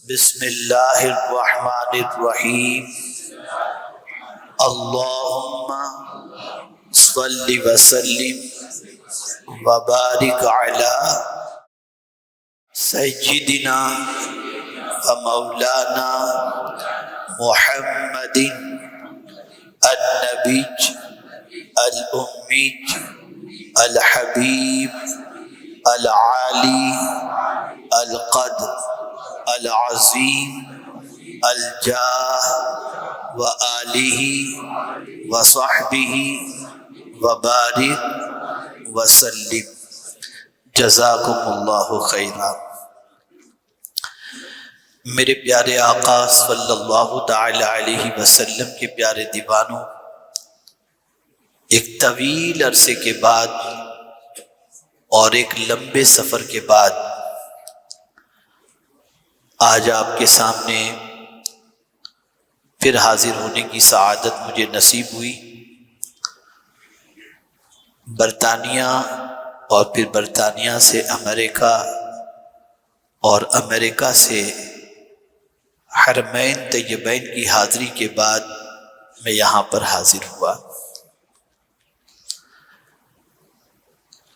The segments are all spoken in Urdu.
بسم اللہ الرحمن الرحیم اللہم صلی وسلم وبارک علی سیدنا ومولانا محمد النبی الأمی الحبیب العالی القدر العظیم الجاہ وآلہ وصحبہ وبارک وسلم جزاکم اللہ خیرا۔ میرے پیارے آقا صلی اللہ تعالی علیہ وسلم کے پیارے دیوانوں، ایک طویل عرصے کے بعد اور ایک لمبے سفر کے بعد آج آپ کے سامنے پھر حاضر ہونے کی سعادت مجھے نصیب ہوئی۔ برطانیہ اور پھر برطانیہ سے امریکہ اور امریکہ سے حرمین طیبین کی حاضری کے بعد میں یہاں پر حاضر ہوا۔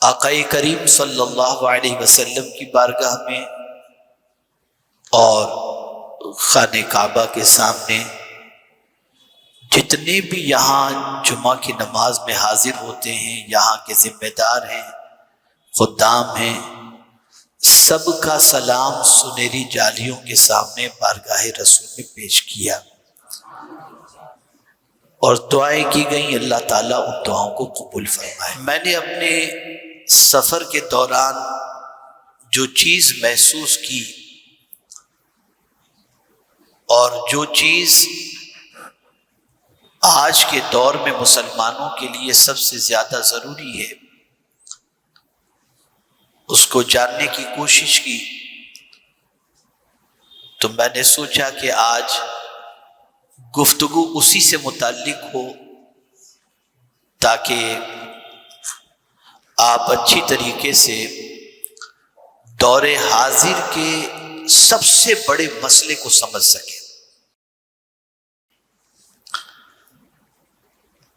آقا کریم صلی اللہ علیہ وسلم کی بارگاہ میں اور خانہ کعبہ کے سامنے جتنے بھی یہاں جمعہ کی نماز میں حاضر ہوتے ہیں، یہاں کے ذمہ دار ہیں، خدام ہیں، سب کا سلام سنہری جالیوں کے سامنے بارگاہ رسول میں پیش کیا اور دعائیں کی گئیں۔ اللہ تعالیٰ ان دعاؤں کو قبول فرمائے۔ میں نے اپنے سفر کے دوران جو چیز محسوس کی اور جو چیز آج کے دور میں مسلمانوں کے لیے سب سے زیادہ ضروری ہے، اس کو جاننے کی کوشش کی، تو میں نے سوچا کہ آج گفتگو اسی سے متعلق ہو تاکہ آپ اچھی طریقے سے دور حاضر کے سب سے بڑے مسئلے کو سمجھ سکیں۔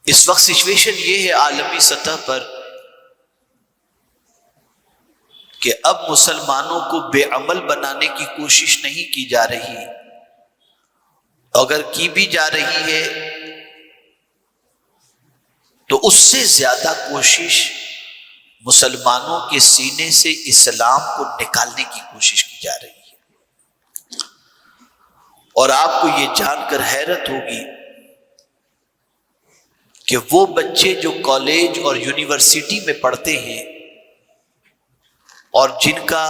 اس وقت سچویشن یہ ہے عالمی سطح پر کہ اب مسلمانوں کو بے عمل بنانے کی کوشش نہیں کی جا رہی، اگر کی بھی جا رہی ہے تو اس سے زیادہ کوشش مسلمانوں کے سینے سے اسلام کو نکالنے کی کوشش کی جا رہی ہے۔ اور آپ کو یہ جان کر حیرت ہوگی کہ وہ بچے جو کالج اور یونیورسٹی میں پڑھتے ہیں اور جن کا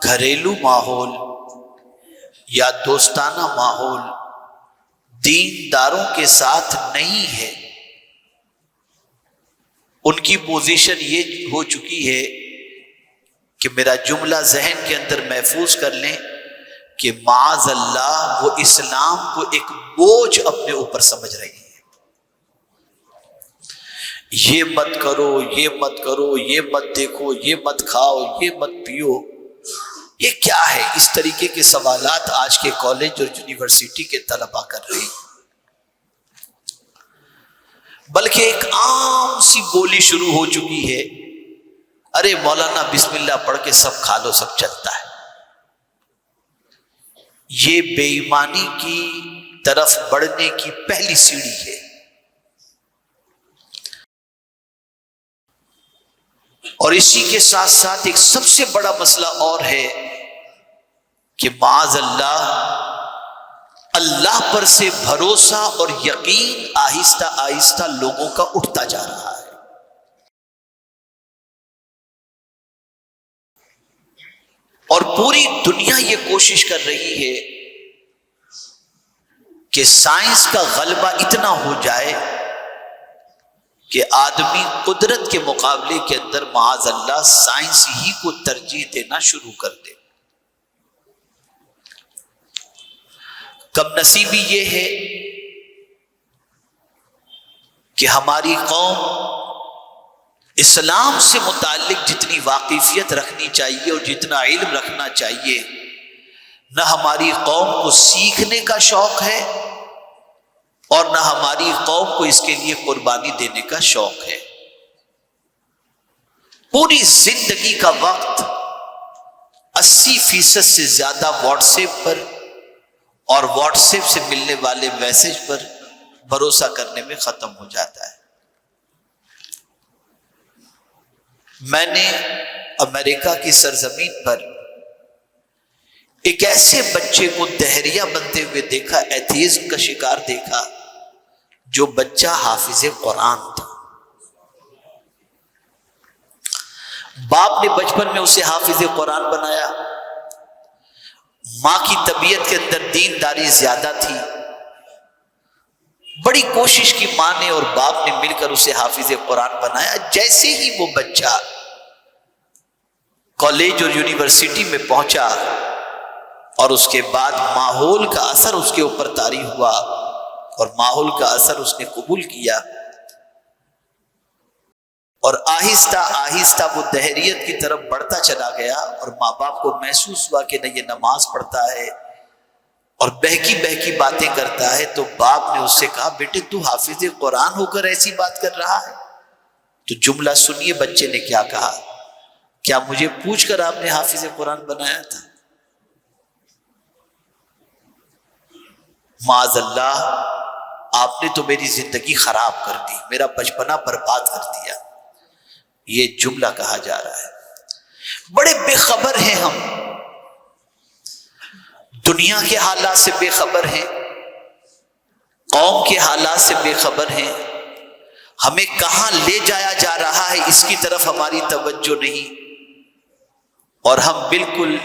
گھریلو ماحول یا دوستانہ ماحول دینداروں کے ساتھ نہیں ہے، ان کی پوزیشن یہ ہو چکی ہے کہ میرا جملہ ذہن کے اندر محفوظ کر لیں کہ معاذ اللہ وہ اسلام کو ایک بوجھ اپنے اوپر سمجھ رہی ہے۔ یہ مت کرو، یہ مت کرو، یہ مت دیکھو، یہ مت کھاؤ، یہ مت پیو، یہ کیا ہے؟ اس طریقے کے سوالات آج کے کالج اور یونیورسٹی کے طلباء کر رہے ہیں۔ بلکہ ایک عام سی بولی شروع ہو چکی ہے، ارے مولانا بسم اللہ پڑھ کے سب کھا لو، سب چلتا ہے۔ یہ بے ایمانی کی طرف بڑھنے کی پہلی سیڑھی ہے۔ اور اسی کے ساتھ ساتھ ایک سب سے بڑا مسئلہ اور ہے کہ معاذ اللہ پر سے بھروسہ اور یقین آہستہ آہستہ لوگوں کا اٹھتا جا رہا ہے۔ اور پوری دنیا یہ کوشش کر رہی ہے کہ سائنس کا غلبہ اتنا ہو جائے کہ آدمی قدرت کے مقابلے کے اندر معاذ اللہ سائنس ہی کو ترجیح دینا شروع کر دے۔ کم نصیبی یہ ہے کہ ہماری قوم اسلام سے متعلق جتنی واقفیت رکھنی چاہیے اور جتنا علم رکھنا چاہیے، نہ ہماری قوم کو سیکھنے کا شوق ہے اور نہ ہماری قوم کو اس کے لیے قربانی دینے کا شوق ہے۔ پوری زندگی کا وقت 80% سے زیادہ واٹس ایپ پر اور واٹس ایپ سے ملنے والے میسج پر بھروسہ کرنے میں ختم ہو جاتا ہے۔ میں نے امریکہ کی سرزمین پر ایک ایسے بچے کو دہریہ بنتے ہوئے دیکھا، ایتھیزم کا شکار دیکھا، جو بچہ حافظ قرآن تھا۔ باپ نے بچپن میں اسے حافظ قرآن بنایا، ماں کی طبیعت کے اندر دینداری زیادہ تھی، بڑی کوشش کی ماں نے اور باپ نے مل کر اسے حافظ قرآن بنایا۔ جیسے ہی وہ بچہ کالج اور یونیورسٹی میں پہنچا اور اس کے بعد ماحول کا اثر اس کے اوپر طاری ہوا اور ماحول کا اثر اس نے قبول کیا، اور آہستہ آہستہ وہ دہریت کی طرف بڑھتا چلا گیا، اور ماں باپ کو محسوس ہوا کہ نہ یہ نماز پڑھتا ہے اور بہکی بہکی باتیں کرتا ہے۔ تو باپ نے اس سے کہا، بیٹے تو حافظ قرآن ہو کر ایسی بات کر رہا ہے؟ تو جملہ سنیے بچے نے کیا کہا، کیا مجھے پوچھ کر آپ نے حافظ قرآن بنایا تھا؟ معاذ اللہ، آپ نے تو میری زندگی خراب کر دی، میرا بچپنا برباد کر دیا۔ یہ جملہ کہا جا رہا ہے۔ بڑے بے خبر ہیں ہم، دنیا کے حالات سے بے خبر ہیں، قوم کے حالات سے بے خبر ہیں، ہمیں کہاں لے جایا جا رہا ہے اس کی طرف ہماری توجہ نہیں، اور ہم بالکل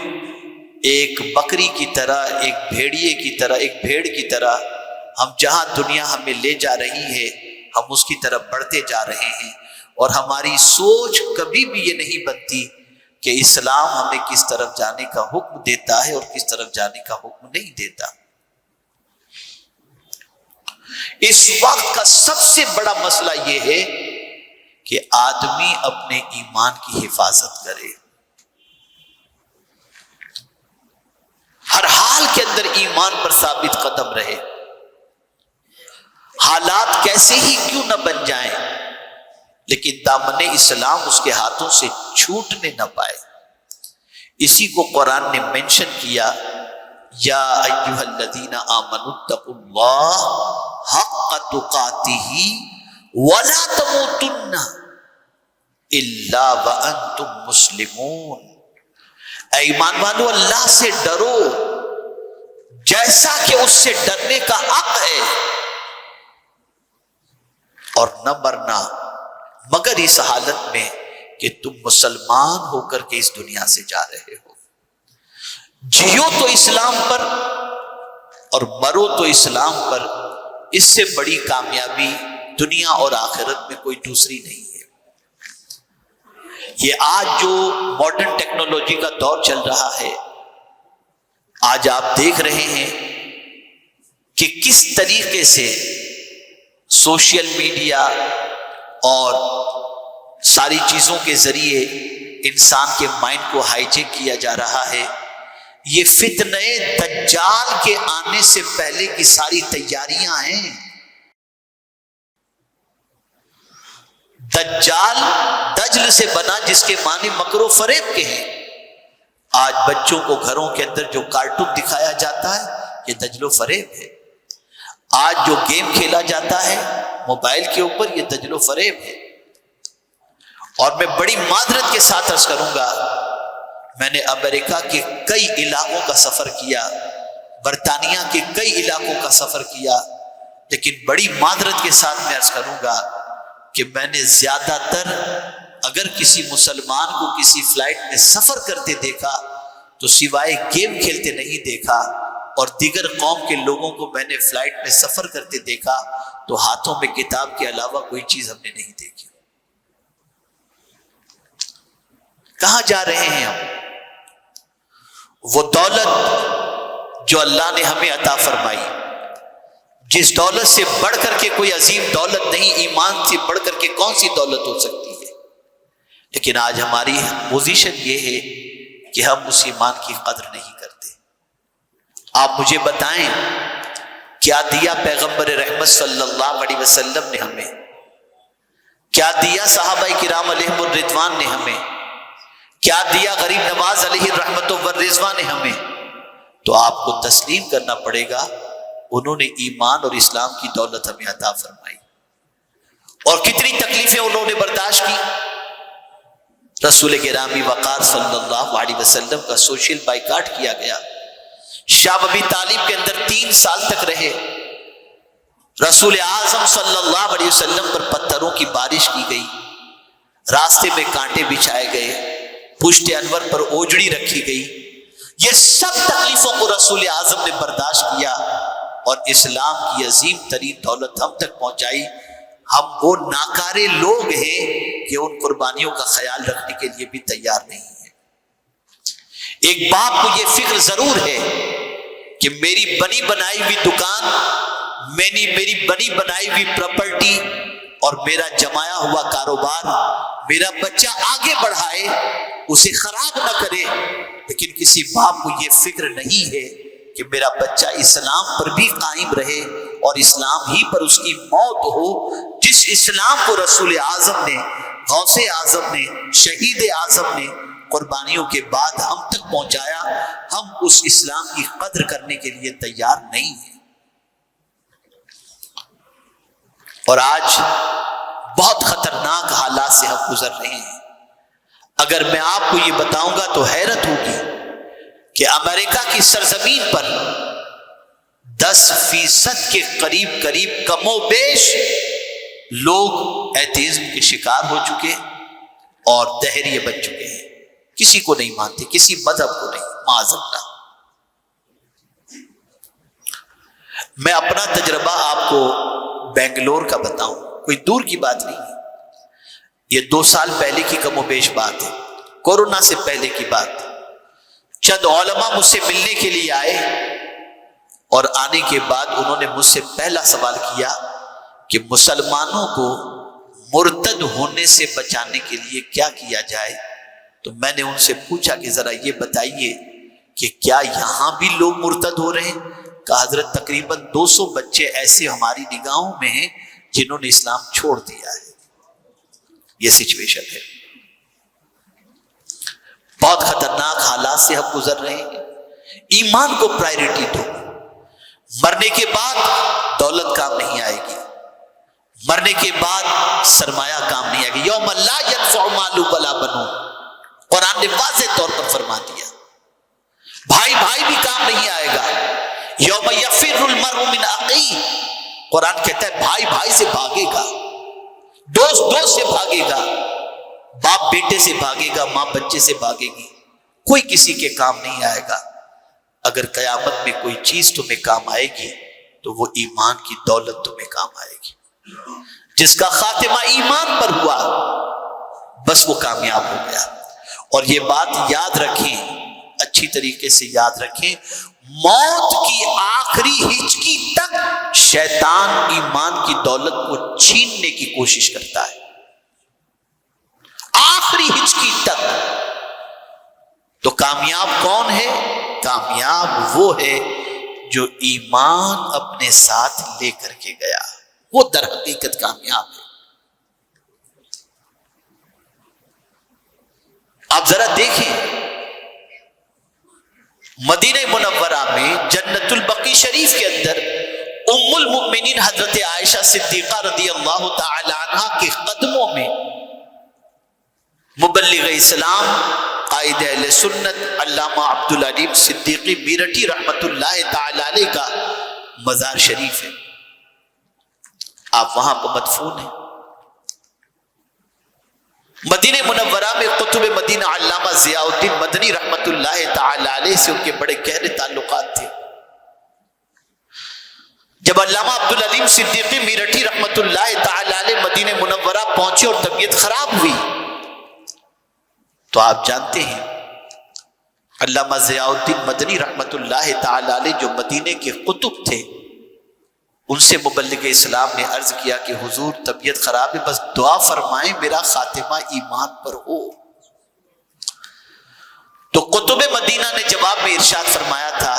ایک بکری کی طرح، ایک بھیڑیے کی طرح، ایک بھیڑ کی طرح، ہم جہاں دنیا ہمیں لے جا رہی ہے ہم اس کی طرف بڑھتے جا رہے ہیں، اور ہماری سوچ کبھی بھی یہ نہیں بنتی کہ اسلام ہمیں کس طرف جانے کا حکم دیتا ہے اور کس طرف جانے کا حکم نہیں دیتا۔ اس وقت کا سب سے بڑا مسئلہ یہ ہے کہ آدمی اپنے ایمان کی حفاظت کرے، ہر حال کے اندر ایمان پر ثابت قدم رہے، حالات کیسے ہی کیوں نہ بن جائیں لیکن دامن اسلام اس کے ہاتھوں سے چھوٹنے نہ پائے۔ اسی کو قرآن نے مینشن کیا، یا ایھا الذین آمنوا اتقوا اللہ حق تقاتہ ولا تموتن الا وانتم مسلمون۔ اے ایمان والو، اللہ سے ڈرو جیسا کہ اس سے ڈرنے کا حق ہے، اور نہ مرنا مگر اس حالت میں کہ تم مسلمان ہو کر کے اس دنیا سے جا رہے ہو۔ جیو تو اسلام پر اور مرو تو اسلام پر، اس سے بڑی کامیابی دنیا اور آخرت میں کوئی دوسری نہیں ہے۔ یہ آج جو ماڈرن ٹیکنالوجی کا دور چل رہا ہے، آج آپ دیکھ رہے ہیں کہ کس طریقے سے سوشل میڈیا اور ساری چیزوں کے ذریعے انسان کے مائنڈ کو ہائی جیک کیا جا رہا ہے۔ یہ فتنہ دجال کے آنے سے پہلے کی ساری تیاریاں ہیں۔ دجال دجل سے بنا، جس کے معنی مکر و فریب کے ہیں۔ آج بچوں کو گھروں کے اندر جو کارٹون دکھایا جاتا ہے یہ دجل و فریب ہے۔ آج جو گیم کھیلا جاتا ہے موبائل کے اوپر یہ دجل و فریب ہے۔ اور میں بڑی معذرت کے ساتھ عرض کروں گا، میں نے امریکہ کے کئی علاقوں کا سفر کیا، برطانیہ کے کئی علاقوں کا سفر کیا، لیکن بڑی معذرت کے ساتھ میں عرض کروں گا کہ میں نے زیادہ تر اگر کسی مسلمان کو کسی فلائٹ میں سفر کرتے دیکھا تو سوائے گیم کھیلتے نہیں دیکھا، اور دیگر قوم کے لوگوں کو میں نے فلائٹ میں سفر کرتے دیکھا تو ہاتھوں میں کتاب کے علاوہ کوئی چیز ہم نے نہیں دیکھی۔ کہاں جا رہے ہیں ہم؟ وہ دولت جو اللہ نے ہمیں عطا فرمائی، جس دولت سے بڑھ کر کے کوئی عظیم دولت نہیں، ایمان سے بڑھ کر کے کون سی دولت ہو سکتی ہے، لیکن آج ہماری پوزیشن یہ ہے کہ ہم اس ایمان کی قدر نہیں کرتے۔ آپ مجھے بتائیں کیا دیا پیغمبر رحمت صلی اللہ علیہ وسلم نے ہمیں، کیا دیا صحابہ کرام علیہم الرضوان نے ہمیں، کیا دیا غریب نواز علیہ الرحمت والرضوان نے ہمیں؟ تو آپ کو تسلیم کرنا پڑے گا انہوں نے ایمان اور اسلام کی دولت ہمیں عطا فرمائی، اور کتنی تکلیفیں انہوں نے برداشت کی۔ رسول گرامی وقار صلی اللہ علیہ وسلم کا سوشل بائیکاٹ کیا گیا، شام ابی طالب کے اندر 3 سال تک رہے، رسول اعظم صلی اللہ علیہ وسلم پر پتھروں کی بارش کی گئی، راستے میں کانٹے بچھائے گئے، پشت انور پر اوجڑی رکھی گئی، یہ سب تکلیفوں کو رسول اعظم نے برداشت کیا اور اسلام کی عظیم ترین دولت ہم تک پہنچائی۔ ہم وہ ناکارے لوگ ہیں کہ ان قربانیوں کا خیال رکھنے کے لیے بھی تیار نہیں ہیں۔ ایک باپ کو یہ فکر ضرور ہے کہ میری بنی بنائی ہوئی دکان، میری بنی بنائی ہوئی پراپرٹی اور میرا جمایا ہوا کاروبار میرا بچہ آگے بڑھائے، اسے خراب نہ کرے، لیکن کسی باپ کو یہ فکر نہیں ہے کہ میرا بچہ اسلام پر بھی قائم رہے اور اسلام ہی پر اس کی موت ہو۔ جس اسلام کو رسول اعظم نے، غوث اعظم نے، شہید اعظم نے قربانیوں کے بعد ہم تک پہنچایا، ہم اس اسلام کی قدر کرنے کے لیے تیار نہیں ہیں۔ اور آج بہت خطرناک حالات سے ہم گزر رہے ہیں۔ اگر میں آپ کو یہ بتاؤں گا تو حیرت ہوگی کہ امریکہ کی سرزمین پر 10% کے قریب کم و بیش لوگ ایتھیزم کے شکار ہو چکے اور دہریے بن چکے ہیں، کسی کو نہیں مانتے، کسی مذہب کو نہیں، معاذ اللہ۔ میں اپنا تجربہ آپ کو بنگلور کا بتاؤں، کوئی دور کی بات نہیں ہے، یہ 2 سال پہلے کی کم و بیش بات ہے، کورونا سے پہلے کی بات۔ چند علماء مجھ سے ملنے کے لیے آئے اور آنے کے بعد انہوں نے مجھ سے پہلا سوال کیا کہ مسلمانوں کو مرتد ہونے سے بچانے کے لیے کیا کیا جائے؟ تو میں نے ان سے پوچھا کہ ذرا یہ بتائیے کہ کیا یہاں بھی لوگ مرتد ہو رہے ہیں؟ کہا حضرت تقریباً 200 بچے ایسے ہماری نگاہوں میں ہیں جنہوں نے اسلام چھوڑ دیا ہے۔ یہ سچویشن ہے، بہت خطرناک حالات سے ہم گزر رہے ہیں۔ ایمان کو پرائیورٹی دو، مرنے کے بعد دولت کام نہیں آئے گی، مرنے کے بعد سرمایہ کام نہیں آئے گی۔ یوم لا ینفع مال ولا بنون، قرآن نے واضح طور پر فرما دیا۔ بھائی بھی کام نہیں آئے گا۔ یوم یفر المرء من اخیہ، قرآن کہتا ہے بھائی سے بھاگے گا، دوست سے بھاگے گا، باپ بیٹے سے بھاگے گا، ماں بچے سے بھاگے گی، کوئی کسی کے کام نہیں آئے گا۔ اگر قیامت میں کوئی چیز تمہیں کام آئے گی تو وہ ایمان کی دولت تمہیں کام آئے گی۔ جس کا خاتمہ ایمان پر ہوا بس وہ کامیاب ہو گیا۔ اور یہ بات یاد رکھیں، اچھی طریقے سے یاد رکھیں، موت کی آخری ہچکی تک شیطان ایمان کی دولت کو چھیننے کی کوشش کرتا ہے، آخری ہچکی تک۔ تو کامیاب کون ہے؟ کامیاب وہ ہے جو ایمان اپنے ساتھ لے کر کے گیا، وہ در حقیقت کامیاب ہے۔ آپ ذرا دیکھیں مدینہ منورہ میں جنت البقیع شریف کے اندر ام المؤمنین حضرت عائشہ صدیقہ رضی اللہ تعالی عنہ کے قدموں میں مبلغ اسلام قائد اہل سنت علامہ عبدالعلیم صدیقی میرٹھی رحمت اللہ تعالی علیہ کا مزار شریف ہے، آپ وہاں پر مدفون ہیں۔ مدینہ منورہ میں قطب مدینہ علامہ ضیاء الدین مدنی رحمت اللہ تعالی علیہ سے ان کے بڑے گہرے تعلقات تھے۔ جب علامہ عبدالعلیم صدیقی میرٹھی رحمت اللہ تعالی علیہ مدینہ منورہ پہنچے اور طبیعت خراب ہوئی تو آپ جانتے ہیں علامہ ضیاء الدین مدنی رحمت اللہ تعالی علیہ جو مدینے کے قطب تھے، ان سے مبلغ اسلام نے عرض کیا کہ حضور طبیعت خراب ہے، بس دعا فرمائیں میرا خاتمہ ایمان پر ہو۔ تو قطب مدینہ نے جواب میں ارشاد فرمایا تھا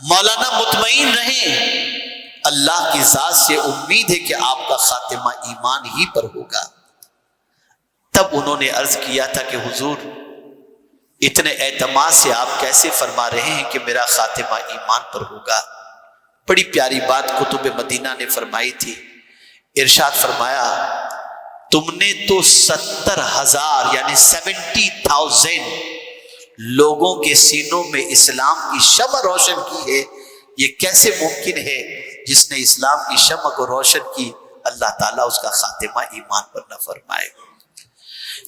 مولانا مطمئن رہیں، اللہ کی ذات سے امید ہے کہ آپ کا خاتمہ ایمان ہی پر ہوگا۔ تب انہوں نے عرض کیا تھا کہ حضور اتنے اعتماد سے آپ کیسے فرما رہے ہیں کہ میرا خاتمہ ایمان پر ہوگا؟ بڑی پیاری بات کتب مدینہ نے فرمائی تھی، ارشاد فرمایا تم نے تو 70,000 یعنی 70,000 لوگوں کے سینوں میں اسلام کی شمع روشن کی ہے، یہ کیسے ممکن ہے؟ جس نے اسلام کی شمع کو روشن کی اللہ تعالیٰ اس کا خاتمہ ایمان پر نہ فرمائے۔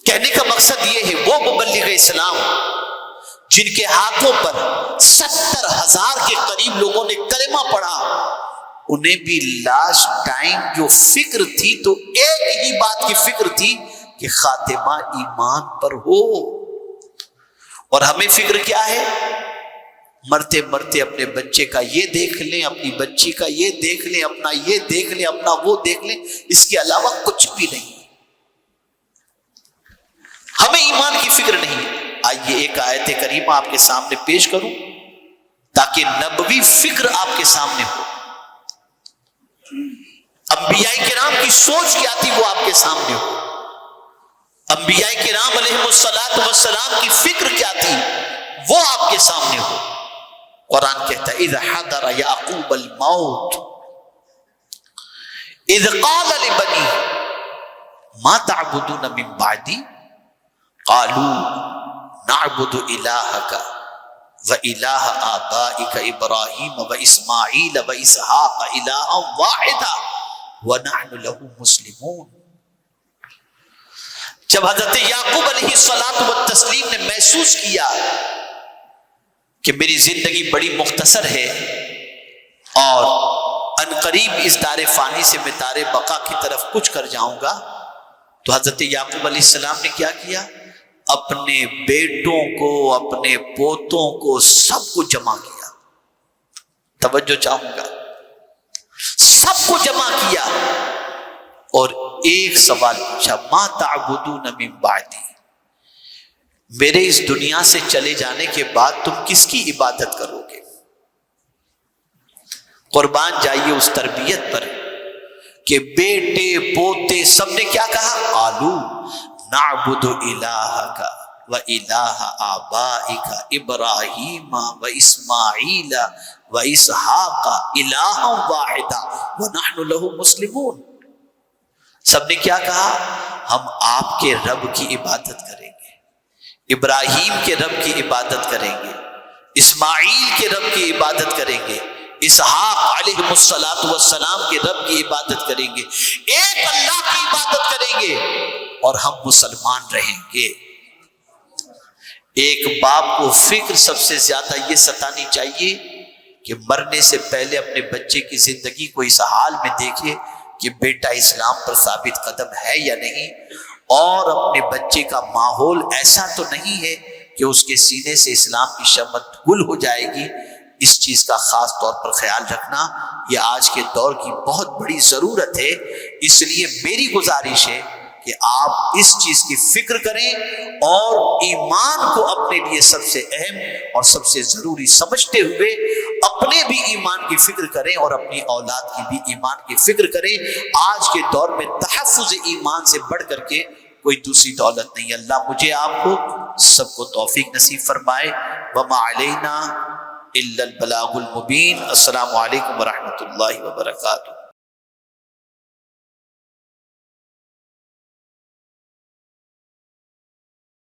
کہنے کا مقصد یہ ہے وہ مبلغ اسلام جن کے ہاتھوں پر 70,000 کے قریب لوگوں نے کلمہ پڑھا، انہیں بھی لاسٹ ٹائم جو فکر تھی تو ایک ہی بات کی فکر تھی کہ خاتمہ ایمان پر ہو۔ اور ہمیں فکر کیا ہے؟ مرتے مرتے اپنے بچے کا یہ دیکھ لیں، اپنی بچی کا یہ دیکھ لیں، اپنا یہ دیکھ لیں، اپنا وہ دیکھ لیں، اس کے علاوہ کچھ بھی نہیں۔ ہمیں ایمان کی فکر نہیں۔ آئیے ایک آیت کریمہ آپ کے سامنے پیش کروں تاکہ نبوی فکر آپ کے سامنے ہو، انبیاء کرام کی سوچ کیا تھی وہ آپ کے سامنے ہو، انبیاء کرام علیہم الصلاۃ والسلام کی فکر کیا تھی وہ آپ کے سامنے ہو۔ قرآن کہتا ہے اذ حضر یعقوب الموت اذ قال لبنیہ ما تعبدون من بعدی قالوا نعبد الہک وإلہ آبائک ابراہیم واسماعیل واسحاق الہا واحدا ونحن له مسلمون۔ جب حضرت یعقوب علیہ الصلاۃ والتسلیم نے محسوس کیا کہ میری زندگی بڑی مختصر ہے اور عنقریب اس دار فانی سے میں دار بقا کی طرف کچھ کر جاؤں گا، تو حضرت یعقوب علیہ السلام نے کیا کیا؟ اپنے بیٹوں کو، اپنے پوتوں کو، سب کو جمع کیا۔ توجہ چاہوں گا، سب کو جمع کیا اور ایک سوال پوچھا ما تعبدون من بعدی، میرے اس دنیا سے چلے جانے کے بعد تم کس کی عبادت کرو گے؟ قربان جائیے اس تربیت پر کہ بیٹے پوتے سب نے کیا کہا؟ قالو نعبد الہک و الہ آبائک ابراہیم و اسماعیل و اسحاق الہا واحدا ونحن له مسلمون۔ سب نے کیا کہا؟ ہم آپ کے رب کی عبادت کریں گے، ابراہیم کے رب کی عبادت کریں گے، اسماعیل کے رب کی عبادت کریں گے، اسحاق علیہ الصلاۃ والسلام کے رب کی عبادت کریں گے، ایک اللہ کی عبادت کریں گے اور ہم مسلمان رہیں گے۔ ایک باپ کو فکر سب سے زیادہ یہ ستانی چاہیے کہ مرنے سے پہلے اپنے بچے کی زندگی کو اس حال میں دیکھے کہ بیٹا اسلام پر ثابت قدم ہے یا نہیں، اور اپنے بچے کا ماحول ایسا تو نہیں ہے کہ اس کے سینے سے اسلام کی شمع گل ہو جائے گی۔ اس چیز کا خاص طور پر خیال رکھنا یہ آج کے دور کی بہت بڑی ضرورت ہے۔ اس لیے میری گزارش ہے کہ آپ اس چیز کی فکر کریں اور ایمان کو اپنے لیے سب سے اہم اور سب سے ضروری سمجھتے ہوئے اپنے بھی ایمان کی فکر کریں اور اپنی اولاد کی بھی ایمان کی فکر کریں۔ آج کے دور میں تحفظ ایمان سے بڑھ کر کے کوئی دوسری دولت نہیں۔ اللہ مجھے آپ کو سب کو توفیق نصیب فرمائے۔ وما علینا الا البلاغ المبین۔ السلام علیکم ورحمۃ اللہ وبرکاتہ۔